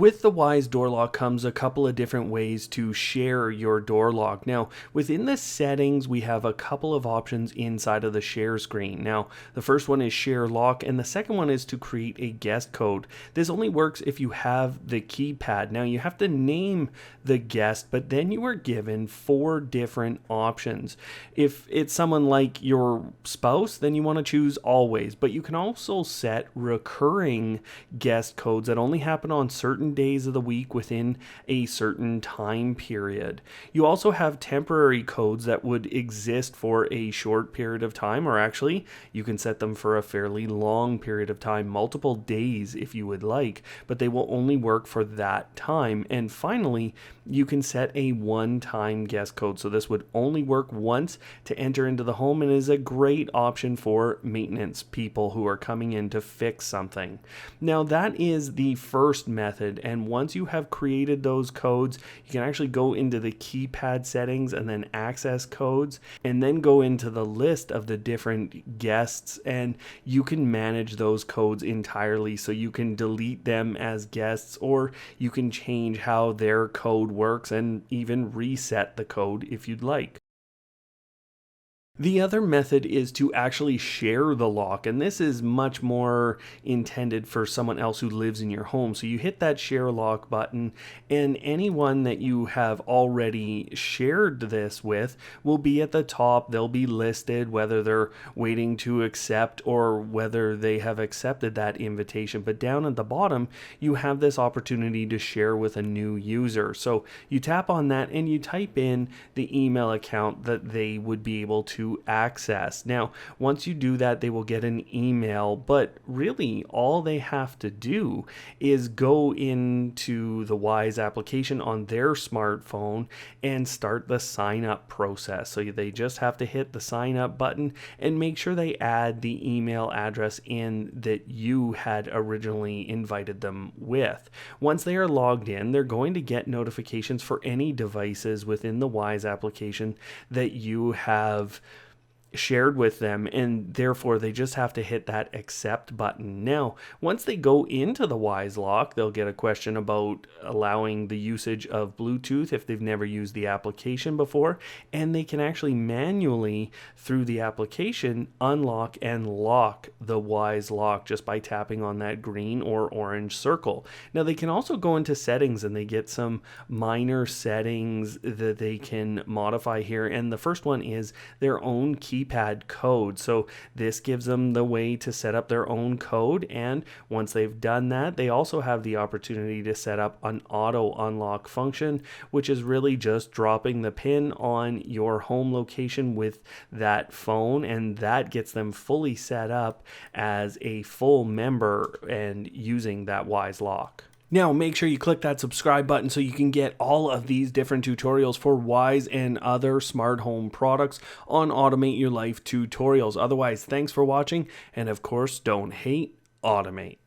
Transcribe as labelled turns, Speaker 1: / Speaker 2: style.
Speaker 1: With the Wyze door lock comes a couple of different ways to share your door lock. Now, within the settings, we have a couple of options inside of the share screen. Now, the first one is share lock, and the second one is to create a guest code. This only works if you have the keypad. Now, you have to name the guest, but then you are given 4 different options. If it's someone like your spouse, then you want to choose always, but you can also set recurring guest codes that only happen on certain days of the week within a certain time period. You also have temporary codes that would exist for a short period of time, or actually you can set them for a fairly long period of time, multiple days if you would like, but they will only work for that time. And finally, you can set a one-time guest code. So this would only work once to enter into the home and is a great option for maintenance people who are coming in to fix something. Now that is the first method, and once you have created those codes, you can actually go into the keypad settings and then access codes, and then go into the list of the different guests, and you can manage those codes entirely. So you can delete them as guests, or you can change how their code works and even reset the code if you'd like. The other method is to actually share the lock, and this is much more intended for someone else who lives in your home. So you hit that share lock button, and anyone that you have already shared this with will be at the top. They'll be listed, whether they're waiting to accept or whether they have accepted that invitation. But down at the bottom, you have this opportunity to share with a new user. So you tap on that and you type in the email account that they would be able to access. Now, once you do that, they will get an email, but really all they have to do is go into the Wyze application on their smartphone and start the sign up process. So they just have to hit the sign up button and make sure they add the email address in that you had originally invited them with. Once they are logged in, they're going to get notifications for any devices within the Wyze application that you have shared with them, and therefore they just have to hit that accept button. Now, once they go into the Wyze Lock, they'll get a question about allowing the usage of Bluetooth if they've never used the application before, and they can actually manually, through the application, unlock and lock the Wyze Lock just by tapping on that green or orange circle. Now, they can also go into settings and they get some minor settings that they can modify here, and the first one is their own keypad code. So this gives them the way to set up their own code, and once they've done that, they also have the opportunity to set up an auto unlock function, which is really just dropping the pin on your home location with that phone, and that gets them fully set up as a full member and using that Wyze Lock. Now, make sure you click that subscribe button so you can get all of these different tutorials for Wyze and other smart home products on Automate Your Life tutorials. Otherwise, thanks for watching, and of course, don't hate, automate.